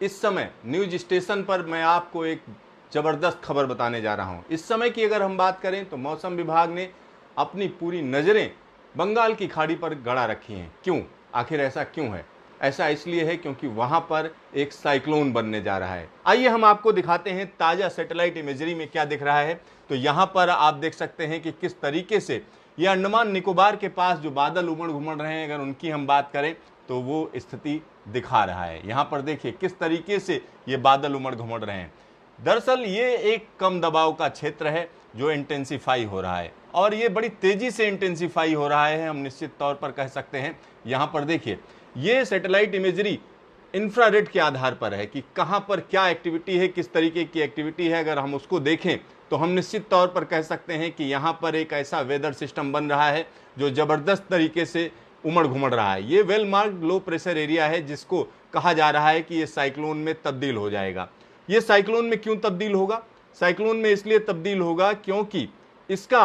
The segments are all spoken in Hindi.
इस समय न्यूज स्टेशन पर मैं आपको एक ज़बरदस्त खबर बताने जा रहा हूँ। इस समय की अगर हम बात करें तो मौसम विभाग ने अपनी पूरी नज़रें बंगाल की खाड़ी पर गड़ा रखी हैं। क्यों? आखिर ऐसा क्यों है? ऐसा इसलिए है क्योंकि वहाँ पर एक साइक्लोन बनने जा रहा है। आइए हम आपको दिखाते हैं ताज़ा सैटेलाइट इमेजरी में क्या दिख रहा है। तो यहाँ पर आप देख सकते हैं कि किस तरीके से ये अंडमान निकोबार के पास जो बादल उमड़ घुमड़ रहे हैं, अगर उनकी हम बात करें तो वो स्थिति दिखा रहा है। यहाँ पर देखिए किस तरीके से ये बादल उमड़ घुमड़ रहे हैं। दरअसल ये एक कम दबाव का क्षेत्र है जो इंटेंसिफाई हो रहा है और ये बड़ी तेजी से इंटेंसिफाई हो रहा है, हम निश्चित तौर पर कह सकते हैं। यहाँ पर देखिए ये सैटेलाइट इमेजरी इंफ्रारेड के आधार पर है कि कहाँ पर क्या एक्टिविटी है, किस तरीके की एक्टिविटी है। अगर हम उसको देखें तो हम निश्चित तौर पर कह सकते हैं कि यहाँ पर एक ऐसा वेदर सिस्टम बन रहा है जो ज़बरदस्त तरीके से उमड़ घुमड़ रहा है। ये well marked low pressure area है जिसको कहा जा रहा है कि ये साइक्लोन में तब्दील हो जाएगा। ये साइक्लोन में क्यों तब्दील होगा? साइक्लोन में इसलिए तब्दील होगा क्योंकि इसका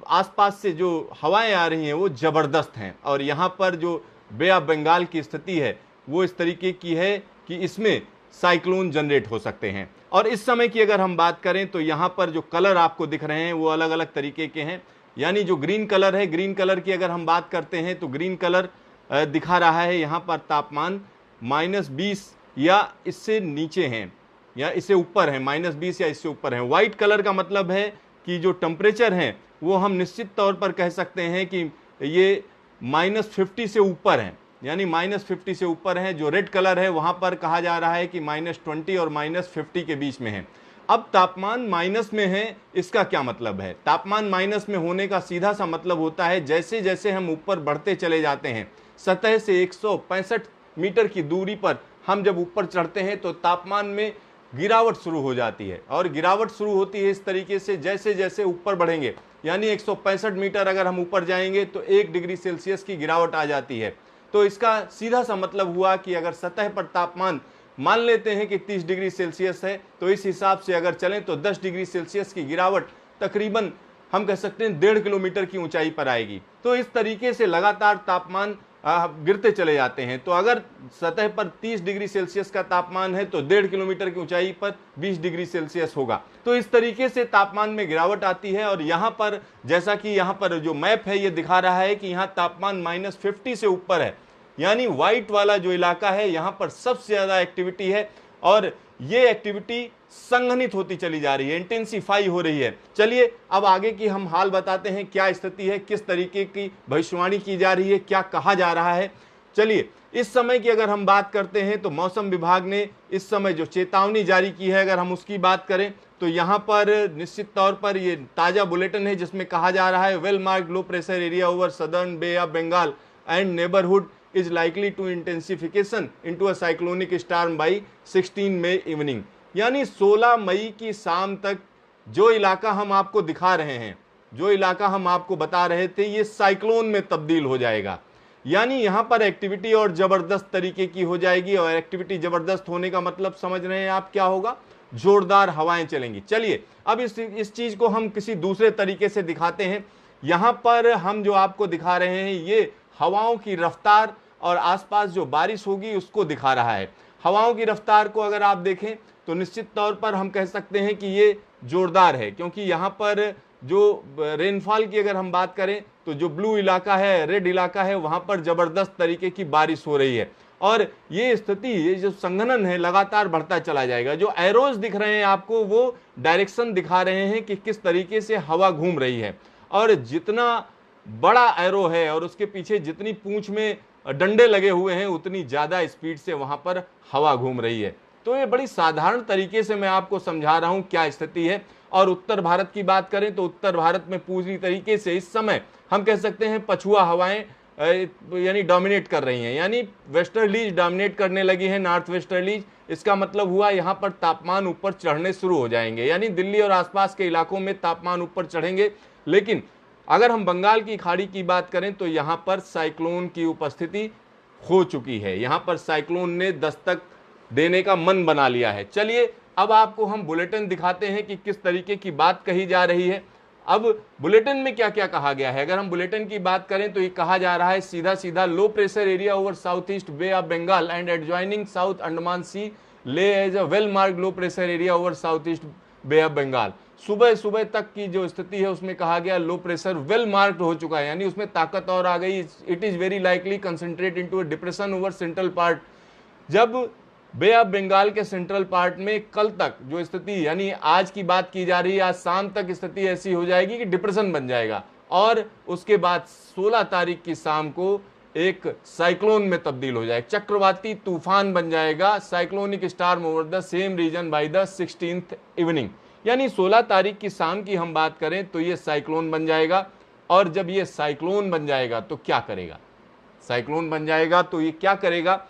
आसपास से जो हवाएं आ रही हैं वो ज़बरदस्त हैं और यहाँ पर जो बे ऑफ बंगाल की स्थिति है वो इस तरीके की है कि इसमें साइक्लोन जनरेट हो सकते हैं। और इस समय की अगर हम बात करें तो यहाँ पर जो कलर आपको दिख रहे हैं वो अलग अलग तरीके के हैं। यानी जो ग्रीन कलर है, ग्रीन कलर की अगर हम बात करते हैं तो ग्रीन कलर दिखा रहा है यहाँ पर तापमान -20 या इससे नीचे हैं या इससे ऊपर है, -20 या इससे ऊपर है। व्हाइट कलर का मतलब है कि जो टेम्परेचर हैं वो हम निश्चित तौर पर कह सकते हैं कि ये -50 से ऊपर हैं, यानी -50 से ऊपर है। जो रेड कलर है वहाँ पर कहा जा रहा है कि -20 और -50 के बीच में है। अब तापमान माइनस में है, इसका क्या मतलब है? तापमान माइनस में होने का सीधा सा मतलब होता है जैसे जैसे हम ऊपर बढ़ते चले जाते हैं, सतह से 165 मीटर की दूरी पर हम जब ऊपर चढ़ते हैं तो तापमान में गिरावट शुरू हो जाती है। और गिरावट शुरू होती है इस तरीके से जैसे जैसे ऊपर बढ़ेंगे, यानी 165 मीटर अगर हम ऊपर जाएंगे तो 1 डिग्री सेल्सियस की गिरावट आ जाती है। तो इसका सीधा सा मतलब हुआ कि अगर सतह पर तापमान मान लेते हैं कि 30 डिग्री सेल्सियस है तो इस हिसाब से अगर चलें तो 10 डिग्री सेल्सियस की गिरावट तकरीबन हम कह सकते हैं 1.5 किलोमीटर की ऊंचाई पर आएगी। तो इस तरीके से लगातार तापमान गिरते चले जाते हैं। तो अगर सतह पर 30 डिग्री सेल्सियस का तापमान है तो 1.5 किलोमीटर की ऊंचाई पर 20 डिग्री सेल्सियस होगा। तो इस तरीके से तापमान में गिरावट आती है। और यहाँ पर जैसा कि यहाँ पर जो मैप है ये दिखा रहा है कि यहाँ तापमान -50 से ऊपर है, यानी व्हाइट वाला जो इलाका है यहाँ पर सबसे ज़्यादा एक्टिविटी है और ये एक्टिविटी संघनित होती चली जा रही है, इंटेंसिफाई हो रही है। चलिए अब आगे की हम हाल बताते हैं, क्या स्थिति है, किस तरीके की भविष्यवाणी की जा रही है, क्या कहा जा रहा है। चलिए इस समय की अगर हम बात करते हैं तो मौसम विभाग ने इस समय जो चेतावनी जारी की है अगर हम उसकी बात करें तो यहाँ पर निश्चित तौर पर ये ताज़ा बुलेटिन है जिसमें कहा जा रहा है well marked low pressure area over southern Bay of Bengal and neighbourhood is likely to intensification into a cyclonic storm by 16 मई इवनिंग। यानी 16 मई की शाम तक जो इलाका हम आपको दिखा रहे हैं, जो इलाका हम आपको बता रहे थे, ये साइक्लोन में तब्दील हो जाएगा। यानी यहाँ पर एक्टिविटी और ज़बरदस्त तरीके की हो जाएगी। और एक्टिविटी ज़बरदस्त होने का मतलब समझ रहे हैं आप क्या होगा? जोरदार हवाएं चलेंगी। चलिए अब इस चीज़ को हम किसी दूसरे तरीके से दिखाते हैं। यहाँ पर हम जो आपको दिखा रहे हैं ये हवाओं की रफ्तार और आसपास जो बारिश होगी उसको दिखा रहा है। हवाओं की रफ्तार को अगर आप देखें तो निश्चित तौर पर हम कह सकते हैं कि ये जोरदार है, क्योंकि यहाँ पर जो रेनफॉल की अगर हम बात करें तो जो ब्लू इलाका है, रेड इलाका है, वहाँ पर ज़बरदस्त तरीके की बारिश हो रही है। और ये स्थिति, ये जो संघनन है लगातार बढ़ता चला जाएगा। जो एरोज दिख रहे हैं आपको वो डायरेक्शन दिखा रहे हैं कि किस तरीके से हवा घूम रही है। और जितना बड़ा एरो है और उसके पीछे जितनी पूंछ में डंडे लगे हुए हैं उतनी ज़्यादा स्पीड से वहाँ पर हवा घूम रही है। तो ये बड़ी साधारण तरीके से मैं आपको समझा रहा हूँ क्या स्थिति है। और उत्तर भारत की बात करें तो उत्तर भारत में पूरी तरीके से इस समय हम कह सकते हैं पछुआ हवाएं यानी डोमिनेट कर रही हैं, यानी वेस्टर्लीज डोमिनेट करने लगी है, नॉर्थ वेस्टर्लीज। इसका मतलब हुआ यहाँ पर तापमान ऊपर चढ़ने शुरू हो जाएंगे, यानी दिल्ली और आसपास के इलाकों में तापमान ऊपर चढ़ेंगे। लेकिन अगर हम बंगाल की खाड़ी की बात करें तो यहाँ पर साइक्लोन की उपस्थिति हो चुकी है, यहाँ पर साइक्लोन ने दस्तक देने का मन बना लिया है। चलिए अब आपको हम बुलेटिन दिखाते हैं कि किस तरीके की बात कही जा रही है। अब बुलेटिन में क्या क्या कहा गया है, अगर हम बुलेटिन की बात करें तो ये कहा जा रहा है सीधा सीधा, low pressure area over south east Bay of Bengal and adjoining south Andaman Sea lay as a well marked low pressure area over south east Bay of Bengal. सुबह सुबह तक की जो स्थिति है उसमें कहा गया लो प्रेशर वेल मार्क्ड हो चुका है, यानी उसमें ताकत और आ गई। It is very likely concentrate into a depression over central part. जब बे ऑफ बंगाल के सेंट्रल पार्ट में कल तक जो स्थिति, यानी आज की बात की जा रही है, आज शाम तक स्थिति ऐसी हो जाएगी कि डिप्रेशन बन जाएगा और उसके बाद 16 तारीख की शाम को एक साइक्लोन में तब्दील हो जाएगा, चक्रवाती तूफान बन जाएगा, cyclonic storm over the same region by the 16th evening. यानी 16 तारीख की शाम की हम बात करें तो ये साइक्लोन बन जाएगा। और जब ये साइक्लोन बन जाएगा तो क्या करेगा, साइक्लोन बन जाएगा तो ये क्या करेगा,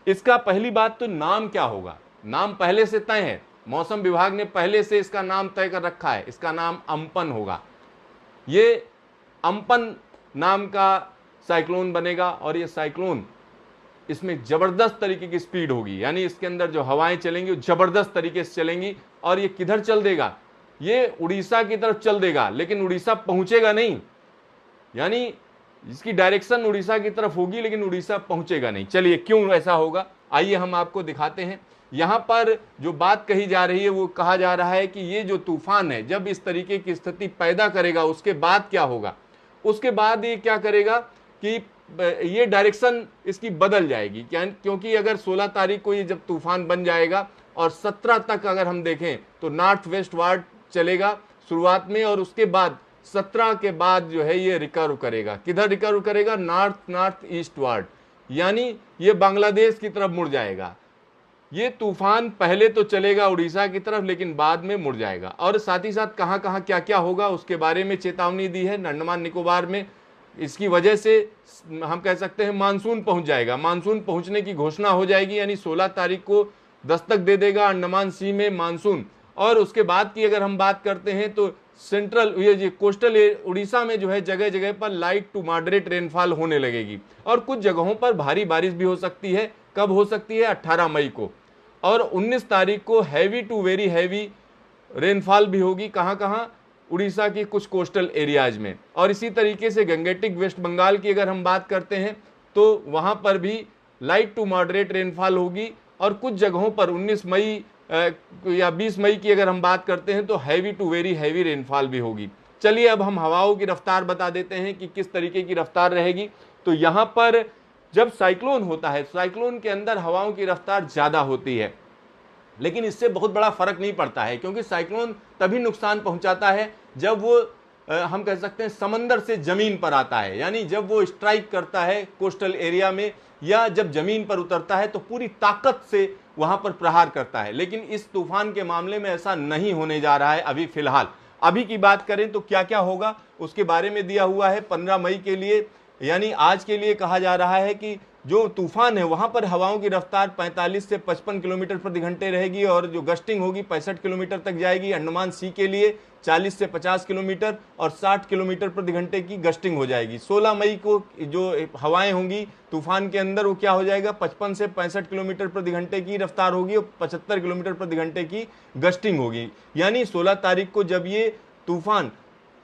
इसका पहली बात तो नाम क्या होगा, नाम पहले से तय है, मौसम विभाग ने पहले से इसका नाम तय कर रखा है, इसका नाम अम्पन होगा। ये अम्पन नाम का साइक्लोन बनेगा और ये साइक्लोन, इसमें जबरदस्त तरीके की स्पीड होगी, यानी इसके अंदर जो हवाएं चलेंगी वो जबरदस्त तरीके से चलेंगी। और ये किधर चल देगा, ये उड़ीसा की तरफ चल देगा, लेकिन उड़ीसा पहुंचेगा नहीं, यानी इसकी डायरेक्शन उड़ीसा की तरफ होगी लेकिन उड़ीसा पहुंचेगा नहीं। चलिए क्यों ऐसा होगा, आइए हम आपको दिखाते हैं। यहां पर जो बात कही जा रही है वो कहा जा रहा है कि ये जो तूफान है जब इस तरीके की स्थिति पैदा करेगा उसके बाद क्या होगा, उसके बाद ये क्या करेगा कि ये डायरेक्शन इसकी बदल जाएगी, क्योंकि अगर 16 तारीख को ये जब तूफान बन जाएगा और 17 तक अगर हम देखें तो नॉर्थ वेस्ट वार्ड चलेगा शुरुआत में, और उसके बाद 17 के बाद जो है ये रिकर्व करेगा, किधर रिकर्व करेगा, नॉर्थ ईस्ट वार्ड, यानी ये बांग्लादेश की तरफ मुड़ जाएगा। ये तूफान पहले तो चलेगा उड़ीसा की तरफ लेकिन बाद में मुड़ जाएगा। और साथ ही साथ कहां कहां क्या क्या होगा उसके बारे में चेतावनी दी है अंडमान निकोबार में। इसकी वजह से हम कह सकते हैं मानसून पहुंच जाएगा, मानसून पहुंचने की घोषणा हो जाएगी, यानी 16 तारीख को दस्तक दे देगा अंडमान सी में मानसून। और उसके बाद की अगर हम बात करते हैं तो सेंट्रल ये कोस्टल उड़ीसा में जो है जगह जगह पर लाइट टू मॉडरेट रेनफॉल होने लगेगी और कुछ जगहों पर भारी बारिश भी हो सकती है। कब हो सकती है, 18 मई को। और 19 तारीख को heavy to very heavy rainfall भी होगी, कहां कहां, उड़ीसा की कुछ कोस्टल एरियाज में। और इसी तरीके से गंगेटिक वेस्ट बंगाल की अगर हम बात करते हैं तो वहां पर भी लाइट टू मॉडरेट रेनफॉल होगी और कुछ जगहों पर 19 मई या 20 मई की अगर हम बात करते हैं तो heavy to very heavy rainfall भी होगी। चलिए अब हम हवाओं की रफ्तार बता देते हैं कि किस तरीके की रफ्तार रहेगी। तो यहाँ पर जब साइक्लोन होता है, साइक्लोन के अंदर हवाओं की रफ्तार ज़्यादा होती है, लेकिन इससे बहुत बड़ा फर्क नहीं पड़ता है, क्योंकि साइक्लोन तभी नुकसान पहुंचाता है जब वो हम कह सकते हैं समंदर से जमीन पर आता है, यानी जब वो स्ट्राइक करता है कोस्टल एरिया में या जब जमीन पर उतरता है तो पूरी ताकत से वहां पर प्रहार करता है। लेकिन इस तूफान के मामले में ऐसा नहीं होने जा रहा है अभी फिलहाल। अभी की बात करें तो क्या क्या होगा उसके बारे में दिया हुआ है 15 मई के लिए, यानी आज के लिए कहा जा रहा है कि जो तूफान है वहां पर हवाओं की रफ्तार 45 से 55 किलोमीटर प्रति घंटे रहेगी और जो गस्टिंग होगी 65 किलोमीटर तक जाएगी। अंडमान सी के लिए 40 से 50 किलोमीटर और 60 किलोमीटर प्रति घंटे की गस्टिंग हो जाएगी। 16 मई को जो हवाएं होंगी तूफान के अंदर वो क्या हो जाएगा, 55 से 65 किलोमीटर प्रति घंटे की रफ्तार होगी और 75 किलोमीटर प्रति घंटे की गस्टिंग होगी। यानी 16 तारीख को जब ये तूफान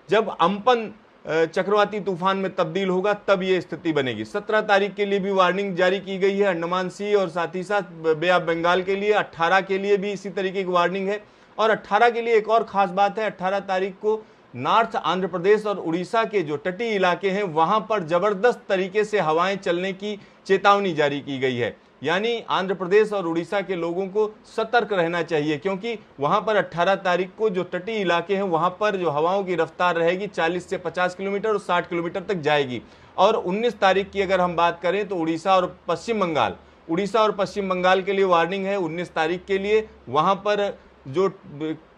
जब अम्पन चक्रवाती तूफान में तब्दील होगा तब ये स्थिति बनेगी। 17 तारीख के लिए भी वार्निंग जारी की गई है अंडमान सी और साथ ही साथ बे ऑफ बंगाल के लिए। 18 के लिए भी इसी तरीके की वार्निंग है। और 18 के लिए एक और खास बात है, 18 तारीख को नॉर्थ आंध्र प्रदेश और उड़ीसा के जो तटीय इलाके हैं वहां पर जबरदस्त तरीके से हवाएं चलने की चेतावनी जारी की गई है। यानी आंध्र प्रदेश और उड़ीसा के लोगों को सतर्क रहना चाहिए, क्योंकि वहां पर 18 तारीख को जो तटीय इलाके हैं वहां पर जो हवाओं की रफ्तार रहेगी 40 से 50 किलोमीटर और 60 किलोमीटर तक जाएगी। और 19 तारीख की अगर हम बात करें तो उड़ीसा और पश्चिम बंगाल के लिए वार्निंग है 19 तारीख के लिए। वहां पर जो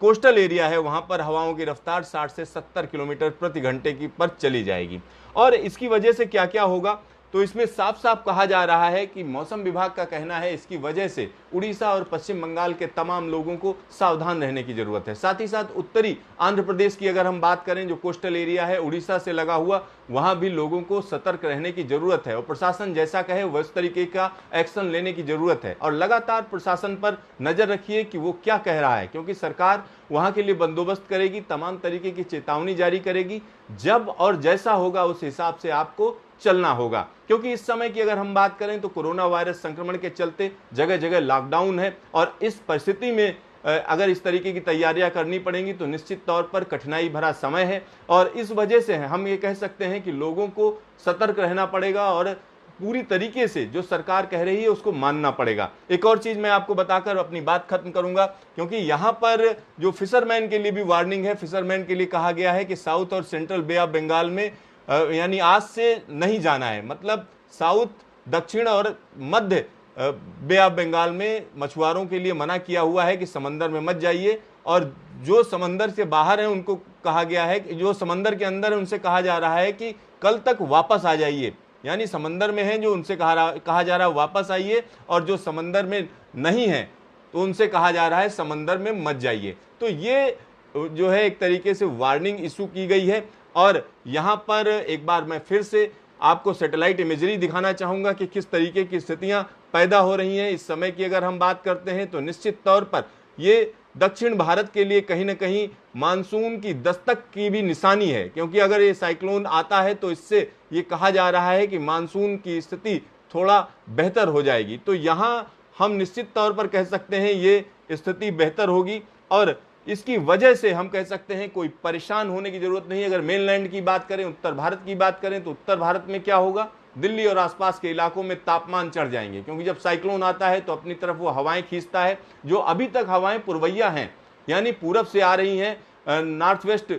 कोस्टल एरिया है वहां पर हवाओं की रफ्तार 60 से 70 किलोमीटर प्रति घंटे की पर चली जाएगी। और इसकी वजह से क्या क्या होगा, तो इसमें साफ साफ कहा जा रहा है कि मौसम विभाग का कहना है इसकी वजह से उड़ीसा और पश्चिम बंगाल के तमाम लोगों को सावधान रहने की जरूरत है। साथ ही साथ उत्तरी आंध्र प्रदेश की अगर हम बात करें जो कोस्टल एरिया है उड़ीसा से लगा हुआ, वहां भी लोगों को सतर्क रहने की जरूरत है और प्रशासन जैसा कहे उस तरीके का एक्शन लेने की जरूरत है। और लगातार प्रशासन पर नजर रखिए कि वो क्या कह रहा है, क्योंकि सरकार वहां के लिए बंदोबस्त करेगी, तमाम तरीके की चेतावनी जारी करेगी। जब और जैसा होगा उस हिसाब से आपको चलना होगा, क्योंकि इस समय की अगर हम बात करें तो कोरोना वायरस संक्रमण के चलते जगह जगह लॉकडाउन है और इस परिस्थिति में अगर इस तरीके की तैयारियां करनी पड़ेंगी तो निश्चित तौर पर कठिनाई भरा समय है। और इस वजह से हम ये कह सकते हैं कि लोगों को सतर्क रहना पड़ेगा और पूरी तरीके से जो सरकार कह रही है उसको मानना पड़ेगा। एक और चीज मैं आपको बताकर अपनी बात खत्म करूंगा, क्योंकि यहां पर जो फिशरमैन के लिए भी वार्निंग है। फिशरमैन के लिए कहा गया है कि साउथ और सेंट्रल बे ऑफ बंगाल में यानी आज से नहीं जाना है, मतलब साउथ, दक्षिण और मध्य बे ऑफ बंगाल में मछुआरों के लिए मना किया हुआ है कि समंदर में मत जाइए। और जो समंदर से बाहर हैं उनको कहा गया है कि जो समंदर के अंदर है उनसे कहा जा रहा है कि कल तक वापस आ जाइए। यानी समंदर में है जो उनसे कहा जा रहा है वापस आइए, और जो समंदर में नहीं है तो उनसे कहा जा रहा है समंदर में मत जाइए। तो ये जो है एक तरीके से वार्निंग इशू की गई है। और यहाँ पर एक बार मैं फिर से आपको सैटेलाइट इमेजरी दिखाना चाहूंगा कि किस तरीके की स्थितियां पैदा हो रही हैं इस समय की। अगर हम बात करते हैं तो निश्चित तौर पर ये दक्षिण भारत के लिए कहीं ना कहीं मानसून की दस्तक की भी निशानी है, क्योंकि अगर ये साइक्लोन आता है तो इससे ये कहा जा रहा है कि मानसून की स्थिति थोड़ा बेहतर हो जाएगी। तो यहाँ हम निश्चित तौर पर कह सकते हैं ये स्थिति बेहतर होगी और इसकी वजह से हम कह सकते हैं कोई परेशान होने की जरूरत नहीं है। अगर मेनलैंड की बात करें, उत्तर भारत की बात करें, तो उत्तर भारत में क्या होगा, दिल्ली और आसपास के इलाकों में तापमान चढ़ जाएंगे, क्योंकि जब साइक्लोन आता है तो अपनी तरफ वो हवाएं खींचता है। जो अभी तक हवाएं पूर्वैया हैं, यानी पूरब से आ रही हैं, नॉर्थ वेस्ट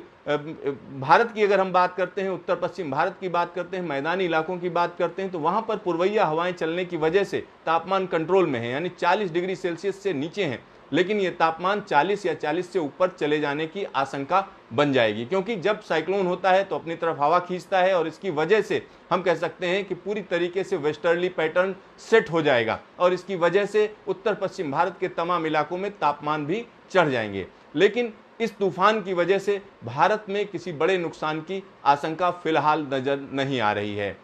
भारत की अगर हम बात करते हैं, उत्तर पश्चिम भारत की बात करते हैं, मैदानी इलाकों की बात करते हैं, तो वहां पर पूर्वैया हवाएं चलने की वजह से तापमान कंट्रोल में है, यानी 40 डिग्री सेल्सियस से नीचे हैं। लेकिन ये तापमान 40 या 40 से ऊपर चले जाने की आशंका बन जाएगी, क्योंकि जब साइक्लोन होता है तो अपनी तरफ हवा खींचता है और इसकी वजह से हम कह सकते हैं कि पूरी तरीके से वेस्टर्ली पैटर्न सेट हो जाएगा और इसकी वजह से उत्तर पश्चिम भारत के तमाम इलाकों में तापमान भी चढ़ जाएंगे। लेकिन इस तूफान की वजह से भारत में किसी बड़े नुकसान की आशंका फिलहाल नजर नहीं आ रही है।